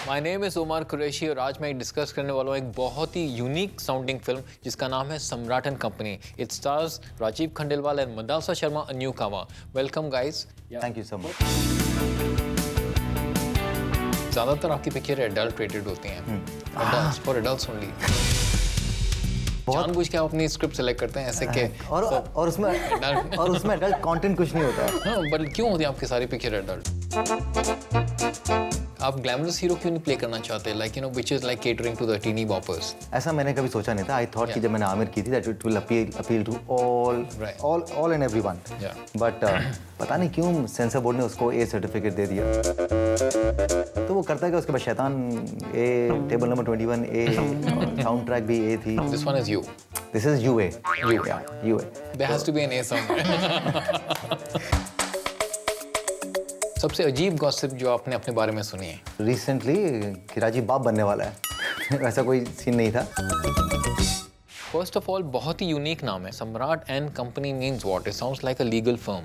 My name is Umar Qureshi और आज मैं डिस्कस करने वाला हूँ एक बहुत ही यूनिक साउंडिंग फिल्म जिसका नाम है Samrat and company. It stars Rajeev Khandelwal and Madalsa Sharma, a newcomer. Welcome guys. Thank you so much. ज़्यादातर आपकी पिक्चर एडल्ट रेटेड होती हैं, एडल्ट्स फॉर एडल्ट्स ओनली. जानबूझ के आप अपनी स्क्रिप्ट सेलेक्ट करते हैं ऐसे के और उसमें एडल्ट कंटेंट कुछ नहीं होता है. हाँ, बट क्यों होती है आपकी सारी पिक्चर एडल्ट? आप ग्लैमरस हीरो क्यों नहीं प्ले करना चाहते, like you know which is like catering to the teeny boppers? ऐसा मैंने कभी सोचा नहीं था. आई थॉट कि जब मैंने आमिर की थी that it will appeal to all and everyone. But पता नहीं क्यों सेंसर बोर्ड ने उसको ए सर्टिफिकेट दे दिया. तो वो करता है कि उसके बाद शैतान ए, टेबल नंबर 21 ए, साउंड ट्रैक भी ए थी. This one is U. This is UA. UA. There has to be an A somewhere. सबसे अजीब गॉसिप जो आपने अपने बारे में सुनी है? रिसेंटली कि राजीव बाप बनने वाला है. वैसा कोई सीन नहीं था. फर्स्ट ऑफ ऑल बहुत ही यूनिक नाम है. Samrat and company means what? It sounds like a legal firm.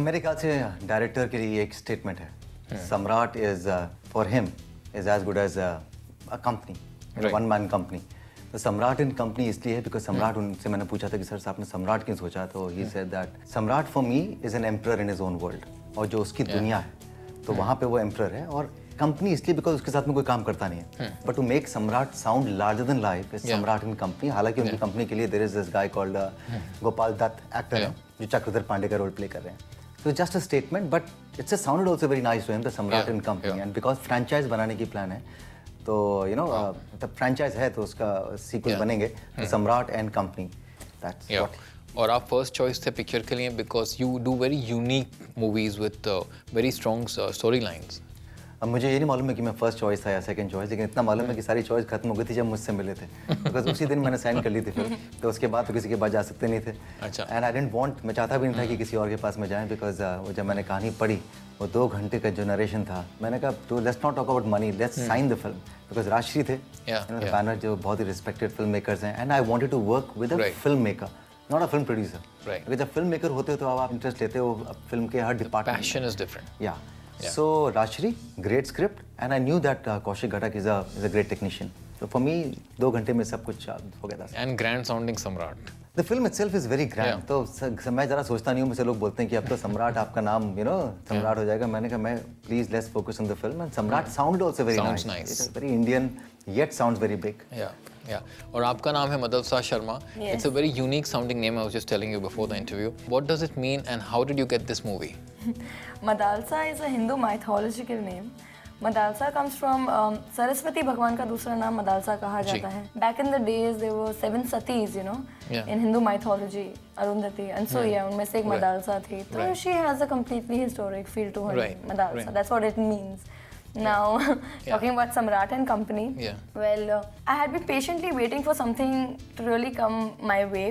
मेरे ख्याल से डायरेक्टर के लिए एक स्टेटमेंट है. Samrat is for him is as good as a company, one man company. तो सम्राट एंड कंपनी इसलिए है बिकॉज सम्राट, उनसे मैंने पूछा था कि सर आपने सम्राट क्यों सोचा, तो ही सेड दैट सम्राट for me is an emperor in his own world. और जो उसकी दुनिया है तो वहाँ पे वो एम्परर है. और कंपनी इसलिए बिकॉज उसके साथ में कोई काम करता नहीं है. But to make Samrat sound larger than life is Samrat and company. हालांकि उनकी कंपनी के लिए there is this guy called Gopal Dutt, actor है जो चक्रधर पांडे का रोल प्ले कर रहे हैं. So it's just a statement, but it's sounded also very nice to him, the Samrat and Company, and because franchise बनाने की plan है, तो you know the franchise है तो उसका sequel बनेंगे, तो Samrat and Company. That's what. और आप फर्स्ट चॉइस थे पिक्चर के लिए because you do very unique movies with very strong story lines. अब मुझे ये नहीं मालूम है कि मैं फर्स्ट चॉइस था या सेकंड चॉइस, लेकिन इतना मालूम है कि सारी चॉइस खत्म हो गई थी जब मुझसे मिले थे. बिकॉज उसी दिन मैंने साइन कर ली थी फिल्म, तो उसके बाद तो किसी के पास जा सकते नहीं थे. अच्छा. एंड आई डिडंट वांट, मैं चाहता भी नहीं था कि किसी और के पास में जाएं, बिकॉज वो जब मैंने कहानी पढ़ी वो 2 घंटे का जो नरेशन था, मैंने कहा तो let's not talk about money, let's sign the film. Because Rajshri थे बैनर जो बहुत ही रिस्पेक्टेड फिल्म मेकर्स हैं, and I wanted to work with a film maker, not a film producer. क्योंकि जब फिल्म मेकर होते हो तो आप इंटरेस्ट लेते हो फिल्म के हर डिपार्टमेंट. Passion is different. या So Rajshri, great script, and I knew that Kaushik Ghatak is a great technician. So for me, 2 घंटे में सब कुछ हो गया था. And grand sounding Samrat. The film itself is very grand. तो मैं जरा सोचता नहीं हूँ, मुझे लोग बोलते हैं कि अब तो सम्राट आपका नाम सम्राट हो जाएगा. मैंने कहा मैं please let's focus on the film, and सम्राट sounded also very nice. It's very Indian yet sounds very big. और आपका नाम है Madalsa Sharma. It's a very unique sounding name. I was just telling you before the interview. What does it mean and how did you get this movie? Madalsa is a Hindu mythological name. Madalsa comes from Saraswati भगवान का दूसरा नाम मदालसा कहा जाता है. Back in the days there were 7 satis, you know, in Hindu mythology, Arundhati, and so उनमें से एक मदालसा थी. तो she has a completely historic feel to her name, Madalsa. That's what it means. Now, talking about Samrat and Company, well, I had been patiently waiting for something to really come my way,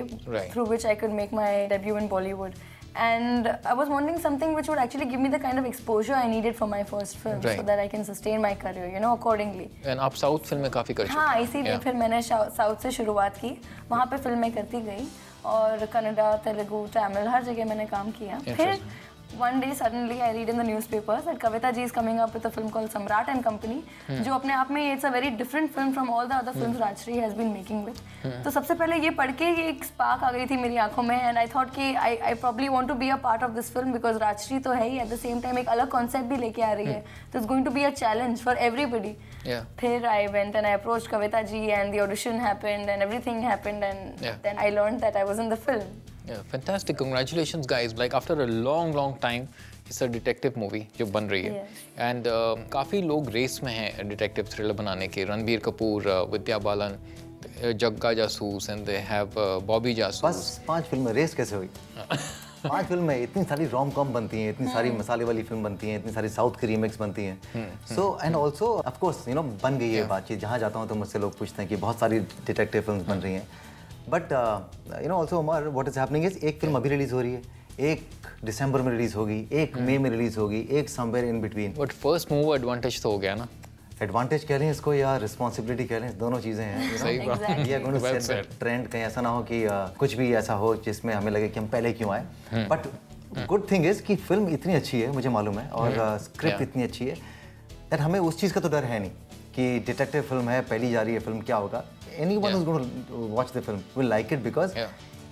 through which I could make my debut in Bollywood. And I was wanting something which would actually give me the kind of exposure I needed for my first film, so that I can sustain my career, you know, accordingly. And आप south film में काफ़ी कर चुके हैं. हाँ, इसीलिए फिर मैंने साउथ से शुरुआत की. वहाँ पे फिल्में करती गई और कन्नड़ा, तेलुगु, तमिल हर जगह मैंने काम किया. फिर one day suddenly I read in the newspapers that Kavita ji is coming up with a film called Samrat and Company, जो अपने आप में it's a very different film from all the other films Rajshri has been making with. तो सबसे पहले ये पढ़ के ये एक spark आ गई थी मेरी आंखों में, and I thought कि I probably want to be a part of this film because Rajshri तो है ही, at the same time एक अलग concept भी लेके आ रही है, तो it's going to be a challenge for everybody. फिर I went and I approached Kavita ji and the audition happened and everything happened, and then I learned that I was in the film. Yeah, fantastic. Congratulations, guys. Like after a long time, it's a detective movie जो बन रही है. And काफ़ी लोग race में हैं detective thriller बनाने के. रणबीर कपूर, विद्या बालन, जग्गा जासूस, and they have Bobby Jasoos. बस 5 फिल्में, रेस कैसे हुई? 5 फिल्में, इतनी सारी रोम कॉम बनती हैं, इतनी सारी मसाले वाली फिल्म बनती हैं, इतनी सारी साउथ की रीमेक्स बनती हैं. So and also of course you know बन गई है बातचीत. जहाँ जाता हूँ तो मुझसे लोग पूछते हैं कि बहुत सारी डिटेक्टिव फिल्म्स बन रही हैं. But you know also Umar, what is happening is एक फिल्म अभी रिलीज हो रही है, एक दिसंबर में रिलीज होगी, एक मई में रिलीज होगी, एक somewhere in between. But first move advantage तो हो गया ना. एडवांटेज कह लें इसको या रिस्पॉन्सिबिलिटी कह लें, दोनों चीज़ें हैं. सही बात. ये गोइंग टू सेट ट्रेंड, कहीं ऐसा ना हो कि कुछ भी ऐसा हो जिसमें हमें लगे कि हम पहले क्यों आए. बट गुड थिंग इज कि फिल्म इतनी अच्छी है, मुझे मालूम है, और स्क्रिप्ट इतनी अच्छी है दैट हमें उस चीज़ का तो डर है नहीं कि डिटेक्टिव फिल्म है, पहली जा रही है फिल्म, क्या होगा। Anyone whose gonna watch the film will like it because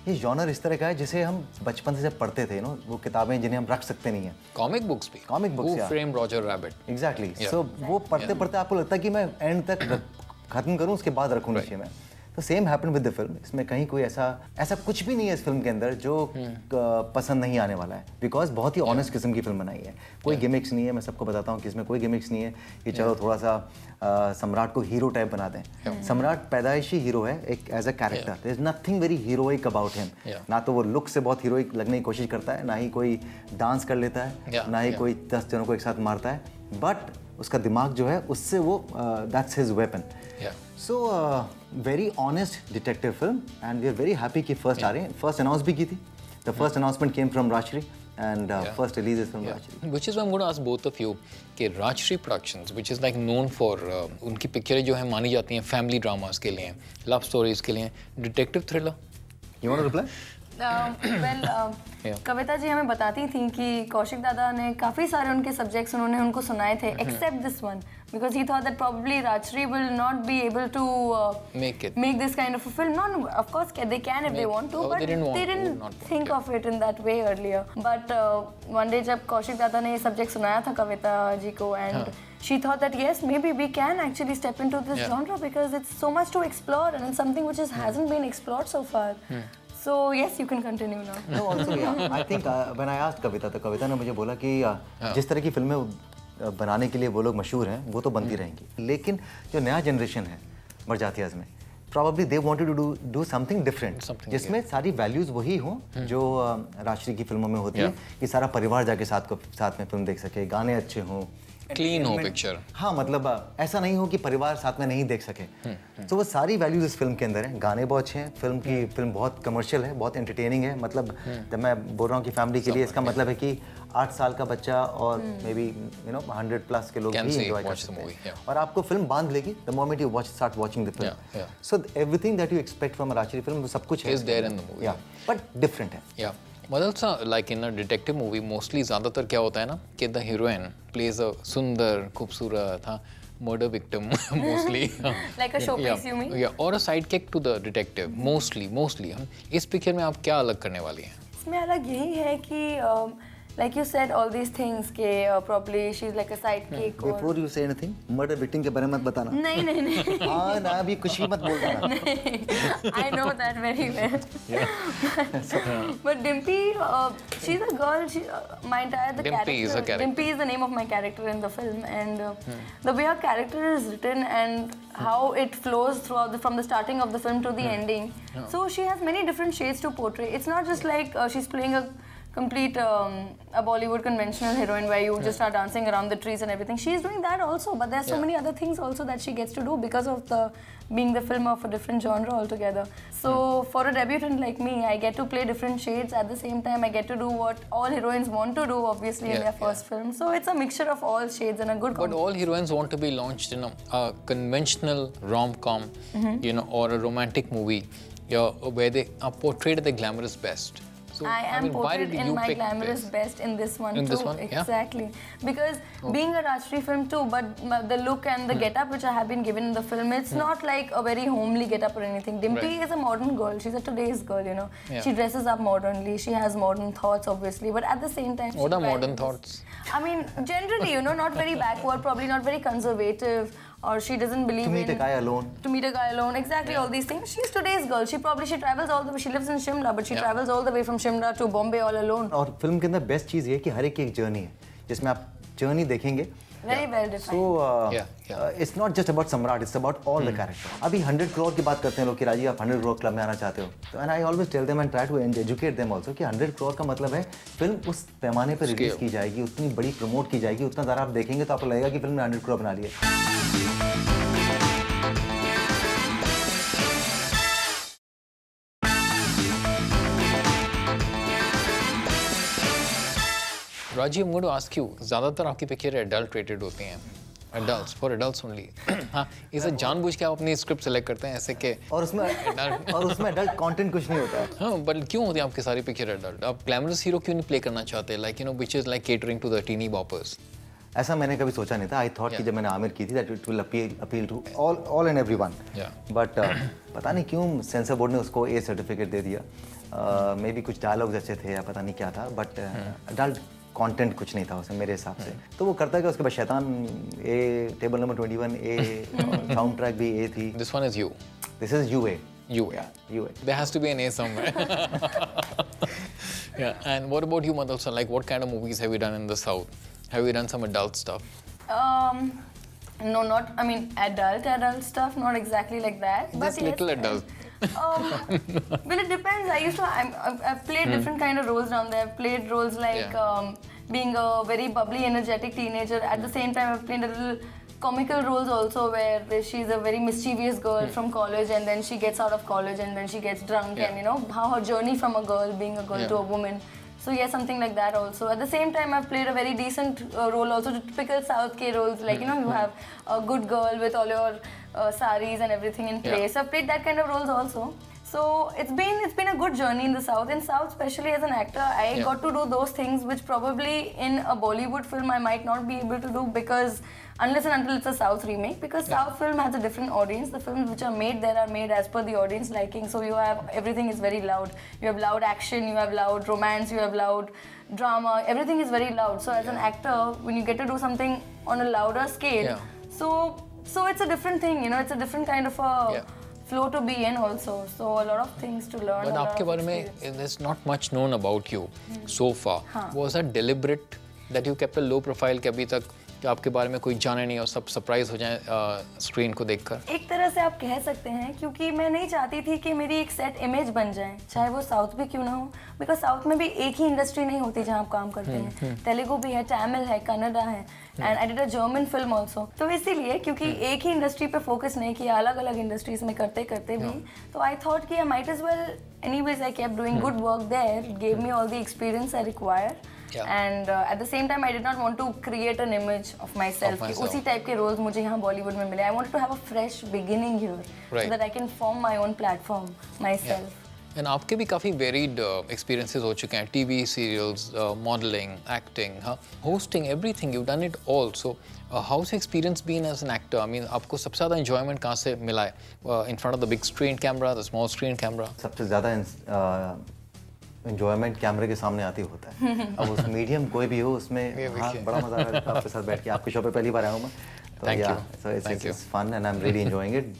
ये जॉनर इस तरह का है जिसे हम बचपन से जब पढ़ते थे, वो किताबें जिन्हें हम रख सकते नहीं हैं। कॉमिक बुक्स भी, comic books, Who Framed Roger Rabbit, exactly. So वो पढ़ते पढ़ते आपको लगता है कि मैं एंड तक खत्म करूं, उसके बाद रखूं नीचे में। तो same happen with the film. इसमें कहीं कोई ऐसा कुछ भी नहीं है इस फिल्म के अंदर जो पसंद नहीं आने वाला है, बिकॉज बहुत ही ऑनेस्ट किस्म की फिल्म बनाई है। कोई गिमिक्स नहीं है, मैं सबको बताता हूँ कि इसमें कोई गिमिक्स नहीं है कि चलो थोड़ा सा सम्राट को हीरो टाइप बना दें। सम्राट पैदाइशी हीरो है एक as a character, there is nothing very heroic about him. ना तो वो लुक से बहुत हीरोइक लगने की कोशिश करता है, ना ही कोई डांस कर लेता है, ना ही कोई 10 जनों को एक साथ मारता है, बट उसका दिमाग जो है उससे वो that's his weapon. So very honest detective film and we are very happy कि फर्स्ट आ रहे हैं। फर्स्ट अनाउंस भी की थी, the first announcement came from Rajshri and first release is from Rajshri, which is why I'm going to ask both of you कि Rajshri productions which is like known for उनकी पिक्चरें जो है मानी जाती हैं फैमिली ड्रामास के लिए, लव स्टोरीज के लिए, detective thriller. You want to reply? Kavita ji हमें बताती थी कि कौशिक दादा ने काफ़ी सारे उनके सब्जेक्ट्स उन्होंने उनको सुनाए थे except this one, because he thought that probably Rajshri will not be able to make this kind of a film. No, of course they can if they want to, but they didn't think of it in that way earlier. But one day जब कौशिक दादा ने ये subject सुनाया था कविता जी को, and she thought that yes, maybe we can actually step into this genre because it's so much to explore and it's something which hasn't been explored so far. So yes, you can continue now. No, also yeah, I think when I asked Kavita, तो कविता ने मुझे बोला कि जिस तरह की फिल्में बनाने के लिए वो लोग मशहूर हैं वो तो बनती रहेंगी, लेकिन जो नया जनरेशन है मरजातियाज़ में, probably they wanted to do something different, जिसमें सारी वैल्यूज़ वही हों जो राजश्री की फिल्मों में होती है, कि सारा परिवार जाके साथ में फिल्म देख सके, गाने अच्छे हों, क्लीन हो पिक्चर। हाँ, मतलब ऐसा नहीं हो कि परिवार साथ में नहीं देख सके। तो वो सारी वैल्यूज इस फिल्म के अंदर हैं, गाने बहुत अच्छे हैं, फिल्म बहुत कमर्शियल है, बहुत एंटरटेनिंग है। मतलब जब मैं बोल रहा हूँ कि फैमिली के लिए, इसका मतलब है कि 8 साल का बच्चा और मे बी 100+ के लोग भी एंजॉय कर सकते हैं, और आपको फिल्म बांध लेगी the moment you start watching the film. So everything that you expect from a Rajshri film, सब कुछ है, is there in the movie, but different है। मतलब सा like in a detective movie mostly ज़्यादातर क्या होता है ना कि द हीरोइन प्लेज अ सुंदर खूबसूरत murder victim mostly, like a showpiece you mean? और a sidekick to the detective mostly. हम इस पिक्चर में आप क्या अलग करने वाली हैं? इसमें अलग यही है कि like you said all these things कि probably she's like a sidekick. Before you say anything, murder victim के बारे में मत बताना। नहीं। हाँ ना, अभी कुछ भी मत बोलना। I know that very well. But Dimpy, she's a girl. My entire Dimpy is a character. Dimpy is the name of my character in the film, and the way her character is written and how it flows throughout from the starting of the film to the ending. So she has many different shades to portray. It's not just like she's playing a complete a Bollywood conventional heroine where you just start dancing around the trees and everything. She's doing that also, but there's so many other things also that she gets to do because of being the film of a different genre altogether. So for a debutant like me, I get to play different shades at the same time. I get to do what all heroines want to do, obviously, in their first film. So it's a mixture of all shades and a good. But all heroines want to be launched in a conventional rom-com, or a romantic movie, where they are portrayed at the glamorous best. So, I am portrayed in my glamorous best in this one too. This one? Exactly. Because being a Rajshri film too, but the look and the get-up which I have been given in the film, it's not like a very homely get-up or anything. Dimpy is a modern girl. She's a today's girl, She dresses up modernly. She has modern thoughts, obviously. But at the same time, what are modern thoughts? I mean, generally, not very backward, probably not very conservative. Or she doesn't believe to meet a guy alone. To meet a guy alone, exactly. All these things. She's today's girl. She travels all the way. She lives in Shimla, but she travels all the way from Shimla to Bombay all alone. और film के अंदर best चीज़ ये है कि हर एक की एक journey है, जिसमें आप जर्नी देखेंगे. Very well defined. So it's not just about Samrat. It's about all the characters. अभी 100 crore की बात करते हैं लोग कि राजीव आप 100 crore क्लब में आना चाहते हो. तो and I always tell them and try to educate them also कि 100 crore का मतलब है फिल्म उस पैमाने पर रिलीज की जाएगी, उतनी बड़ी प्रमोट की जाएगी, उतना ज़्यादा आप देखेंगे तो आपको लगेगा कि फिल्म ने 100 crore बना ली है. Rajiv, I'm going to ask you, ज़्यादातर आपकी पिक्चर एडल्ट रेटेड होती हैं, एडल्ट्स फॉर एडल्ट्स ओनली. हाँ, इसे जानबूझ के आप अपनी स्क्रिप्ट सेलेक्ट करते हैं ऐसे के और उसमें एडल्ट कंटेंट कुछ नहीं होता है. हाँ, बट क्यों होती है आपकी सारी पिक्चर एडल्ट? आप ग्लैमरस हीरो क्यों नहीं प्ले करना चाहते, like which is like catering to the teeny boppers? ऐसा मैंने कभी सोचा नहीं था. आई थॉट कि जब मैंने आमिर की थी that it will appeal to all and everyone. But पता नहीं क्यों सेंसर बोर्ड ने उसको ए सर्टिफिकेट दे दिया. मे बी कुछ डायलॉग्स अच्छे थे या पता नहीं क्या था, बट अडल्ट कंटेंट कुछ नहीं था उसमें मेरे हिसाब से. तो वो करता है कि उसके बाद शैतान ए, टेबल नंबर 21 ए, साउंड ट्रैक भी ए थी. This one is you. This is UA. UA. UA. There has to be an A somewhere. Yeah. And what about you, Madhulsan? Like, what kind of movies have you done in the South? Have you done some adult stuff? No, not, I mean, adult stuff, not exactly like that. Just yes, little adult. Well, it depends. I've played different kind of roles down there. I've played roles like being a very bubbly, energetic teenager. At the same time, I've played a little comical roles also, where she's a very mischievous girl from college, and then she gets out of college, and then she gets drunk, and you know how her journey from a girl, being a girl to a woman. So yeah, something like that also. At the same time, I've played a very decent role also, typical South K roles, like you know, you have a good girl with all your saris and everything in place. I've played that kind of roles also. So it's been a good journey in the South. In South, especially as an actor, I got to do those things which probably in a Bollywood film I might not be able to do, because unless and until it's a South remake, because South film has a different audience. The films which are made there are made as per the audience liking. So you have, everything is very loud. You have loud action, you have loud romance, you have loud drama. Everything is very loud. So as an actor, when you get to do something on a louder scale, so it's a different thing, you know, it's a different kind of a flow to be in also. So a lot of things to learn. But आपके बारे में there's not much known about you so far. Was that deliberate that you kept a low profile कि अभी तक कि आपके बारे में कोई जाने नहीं और सब सरप्राइज हो जाए स्क्रीन को देखकर? एक तरह से आप कह सकते हैं, क्योंकि मैं नहीं चाहती थी कि मेरी एक सेट इमेज बन जाए, चाहे वो साउथ भी क्यों ना हो, बिकॉज साउथ में भी एक ही इंडस्ट्री नहीं होती जहाँ आप काम करते हैं. तेलुगु भी है, तमिल है, कन्नड़ा है, and I did a German film also. तो इसीलिए क्योंकि एक ही इंडस्ट्री पे फोकस नहीं किया, अलग अलग इंडस्ट्रीज में करते करते भी, तो आई थॉट कि I might as well, anyways I kept doing good work there, it gave me all the experience I require. And at the same time, I did not want to create an image of myself. कि उसी type के roles मुझे यहाँ बॉलीवुड में मिले. I wanted to have a fresh beginning here, so that I can form my own platform myself. And आपके भी काफ़ी varied experiences हो चुके हैं. TV serials, modeling, acting, hosting, everything. You've done it all. So how's your experience been as an actor? I mean, आपको सबसे ज़्यादा enjoyment कहाँ से मिला है? In front of the big screen camera, the small screen camera? सबसे ज़्यादा enjoyment कैमरे के सामने आते होता है. अब उस मीडियम कोई भी हो, उसमें बड़ा मजा आता है आपके साथ बैठ के. आपके शो पे पहली बार आया हूँ मैं, तो या so it's fun and I am really enjoying it.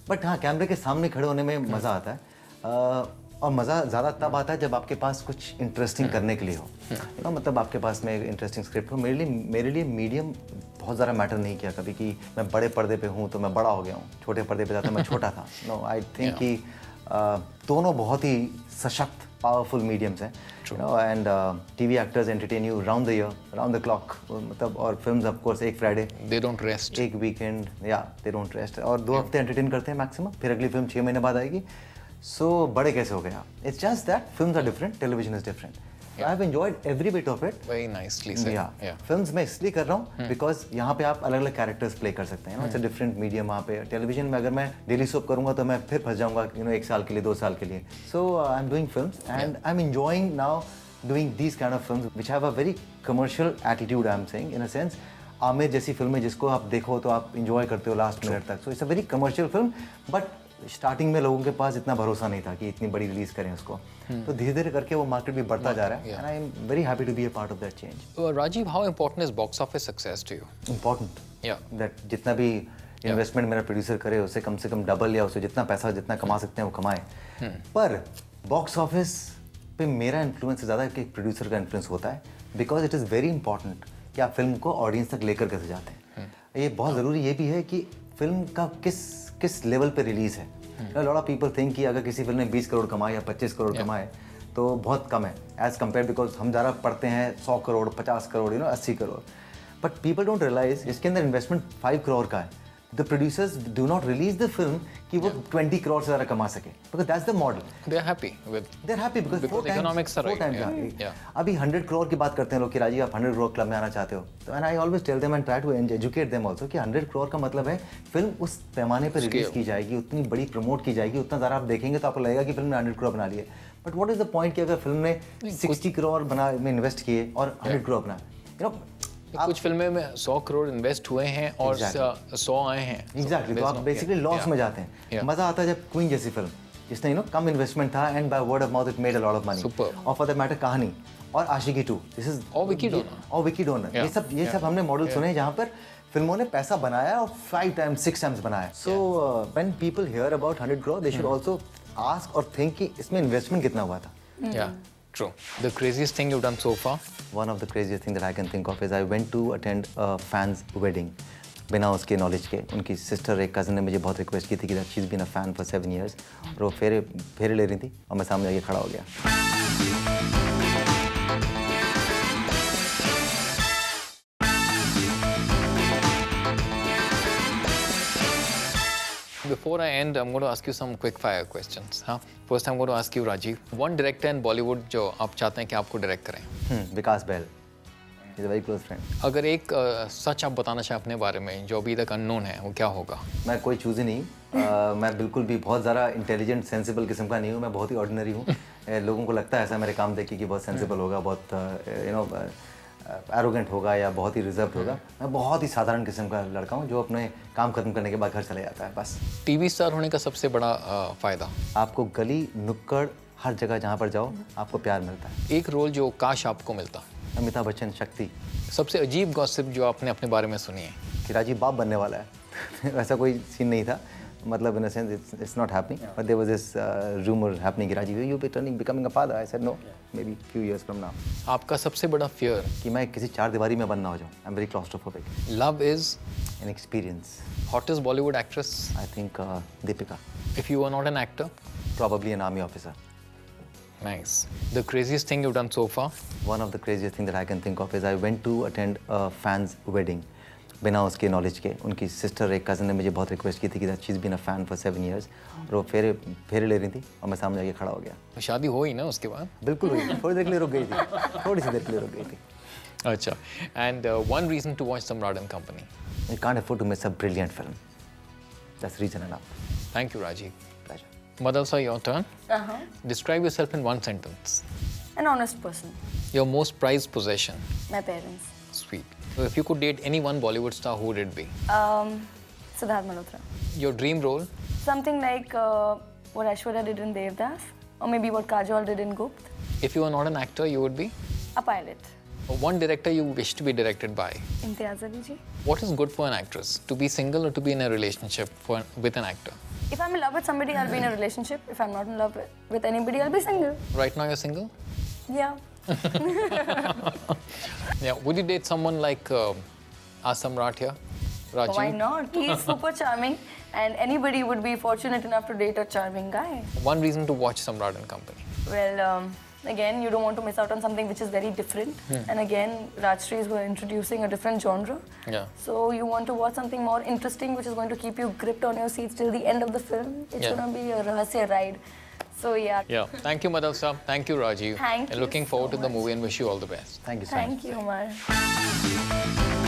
But हाँ, कैमरे के सामने खड़े होने में मज़ा आता है, और मज़ा ज़्यादा तब आता है जब आपके पास कुछ इंटरेस्टिंग करने के लिए हो. यू नो, मतलब आपके पास में एक इंटरेस्टिंग स्क्रिप्ट हो. मेरे लिए मीडियम बहुत ज़्यादा मैटर नहीं किया कभी कि मैं बड़े पर्दे पे हूँ तो मैं बड़ा हो गया हूँ, छोटे पर्दे पे था तो मैं छोटा था. नो, आई थिंक कि दोनों बहुत ही सशक्त powerful mediums हैं, you know, and TV actors entertain you round the year, round the clock. मतलब, और films of course एक Friday, they don't rest, एक weekend, they don't rest, और 2 हफ्ते entertain करते हैं maximum, फिर अगली film 6 महीने बाद आएगी. So बड़े कैसे हो गए आप? It's just that films are different, television is different. So I've enjoyed every bit of it. Very nicely said. Yeah. Films मैं इसलिए कर रहा हूँ because यहाँ पे आप अलग-अलग characters play कर सकते हैं. It's a different medium वहाँ पे. Television में अगर मैं daily soap करूँगा तो मैं फिर फंस जाऊँगा, you know, 1 साल के लिए, 2 साल के लिए. So I'm doing films and I'm enjoying now doing these kind of films which have a very commercial attitude. I'm saying in a sense. Aamir जैसी फिल्में जिसको आप देखो तो आप enjoy करते हो last minute तक. So it's a very commercial film, but starting में लोगों के पास इतना भरोसा नहीं था कि इतनी बड़ी रिलीज करें उसको. तो धीरे धीरे करके वो मार्केट भी बढ़ता जा रहा है, and I am very happy to be a part of that change. Rajeev, how important is box office success to you? Important, that जितना भी इन्वेस्टमेंट मेरा प्रोड्यूसर करे उससे कम से कम डबल, या उससे जितना पैसा जितना कमा सकते हैं वो कमाए. पर बॉक्स ऑफिस पे मेरा इन्फ्लुएंस से ज़्यादा कि प्रोड्यूसर का इन्फ्लुएंस होता है, because it is very important कि आप फिल्म को ऑडियंस तक लेकर कैसे जाते हैं. ये बहुत ज़रूरी ये भी है कि फिल्म का किस लेवल पे रिलीज़ है. लॉट ऑफ पीपल थिंक कि अगर किसी फिल्म ने 20 करोड़ कमाए या 25 करोड़ कमाए तो बहुत कम है एज कम्पेयर, बिकॉज हम ज़्यादा पढ़ते हैं 100 crore, 50 crore, 80 crore. But people don't realise इसके अंदर इन्वेस्टमेंट 5 करोड़ का है. The producers do not release the film कि वो 20 करोड़ से ज़्यादा कमा सके, because that's the model. They're happy because 4 economics are right. अभी 100 करोड़ की बात करते हैं लोग कि राजीव आप 100 करोड़ क्लब में आना चाहते हो, तो and I always tell them and try to educate them also कि 100 करोड़ का मतलब है फिल्म उस पैमाने पर रिलीज की जाएगी, उतनी बड़ी प्रमोट की जाएगी, उतना ज़्यादा आप देखेंगे तो आपको लगेगा कि फिल्म ने 100 करोड़ बना लिए. But what is the point कि अगर फिल्म ने 60 करोड़ में इन्वेस्ट किए और 100 करोड़ बना, यू नो, कुछ फिल्में में 100 करोड़ इन्वेस्ट हुए हैं और 100 आए हैं। एग्जैक्टली, तो आप बेसिकली लॉस में जाते हैं। मजा आता है जब क्वीन जैसी फिल्म जिसने कम इन्वेस्टमेंट था and by word of mouth it made a lot of money. और फॉर दैट मैटर कहानी और आशिकी 2, दिस इज और विकी डोनर, ये सब हमने मॉडल सुने हैं जहाँ पर फिल्मों ने पैसा बनाया और 5 times 6 times बनाया। So when people here about 100 crore they should also ask और थिंक कि इसमें इन्वेस्टमेंट कितना हुआ था। Yeah, true. The craziest thing you've done so far? One of the craziest things that I can think of is I went to attend a fan's wedding. बिना उसके knowledge के, उनकी सिस्टर एक कज़न ने मुझे बहुत रिक्वेस्ट की थी कि she is been a fan for 7 years, और वो फेरे ले रही थी और मैं सामने आके खड़ा हो गया। Before I end, I'm going to ask you some quick fire questions. Huh? First, I'm going to ask you, Rajiv, one director in Bollywood जो आप चाहते हैं कि आपको डायरेक्ट करें। विकास बहल, he's a very close friend. अगर एक सच आप बताना चाहें अपने बारे में जो अभी तक अननोन है, वो क्या होगा? मैं कोई चूज़ ही नहीं, मैं बिल्कुल भी बहुत ज़्यादा इंटेलिजेंट सेंसिबल किस्म का नहीं हूँ, मैं बहुत ही ऑर्डिनरी हूँ। लोगों को लगता है ऐसा मेरे काम देख के कि बहुत सेंसिबल होगा, बहुत एरोगेंट होगा या बहुत ही रिजर्व होगा। मैं बहुत ही साधारण किस्म का लड़का हूँ जो अपने काम खत्म करने के बाद घर चले जाता है बस। टीवी स्टार होने का सबसे बड़ा फ़ायदा? आपको गली नुक्कड़ हर जगह जहाँ पर जाओ आपको प्यार मिलता है। एक रोल जो काश आपको मिलता? अमिताभ बच्चन, शक्ति। सबसे अजीब गॉसिप जो आपने अपने बारे में सुनी है? कि राजीव बाप बनने वाला है। वैसा कोई सीन नहीं था, मतलब in a sense it's not happening, but there was this rumour happening कि Rajeev you be becoming a father. I said no, maybe few years from now. आपका सबसे बड़ा फियर? कि मैं किसी 4 दीवारी में बंद ना हो जाऊं। I am very claustrophobic. Love is an experience. Hottest Bollywood actress? I think Deepika. If you are not an actor? Probably an army officer. Nice. The craziest thing you've done so far? One of the craziest things that I can think of is I went to attend a fan's wedding. बिना उसके knowledge के, उनकी sister एक cousin ने मुझे बहुत request की थी कि she is been a fan for 7 years, और वो फेरे ले रही थी और मैं सामने आके खड़ा हो गया। शादी हो ही ना उसके बाद? बिल्कुल हुई, थोड़ी देर के लिए रुक गई थी, थोड़ी सी देर के लिए रुक गई थी। अच्छा, and one reason to watch Samrat and Company? You can't afford to miss a brilliant film. That's reason enough. Thank you, Rajiv. Pleasure. Madalsa, your turn. Uh-huh. Describe yourself in one sentence. An honest person. Your most prized possession? My parents. Sweet. So if you could date any one Bollywood star, who would it be? Siddharth Malhotra. Your dream role? Something like what Aishwarya did in Devdas, or maybe what Kajol did in Gupt. If you were not an actor, you would be? A pilot. One director you wish to be directed by? Imtiaz Ali ji. What is good for an actress? To be single or to be in a relationship with an actor? If I'm in love with somebody, I'll be in a relationship. If I'm not in love with anybody, I'll be single. Right now you're single? Yeah. Yeah. Would you date someone like Samrat here? Rajiv? Why not? He's super charming, and anybody would be fortunate enough to date a charming guy. One reason to watch Samrat and Company? Well, again, you don't want to miss out on something which is very different. And again, Rajshrees were introducing a different genre. Yeah. So you want to watch something more interesting, which is going to keep you gripped on your seats till the end of the film. It's Yeah. going to be a rahasya ride. So yeah. Yeah. Thank you, Madalsa. Thank you, Rajiv. Thank and you looking so forward to the much. movie and wish you all the best. Thank you so much. Thank you, Umar.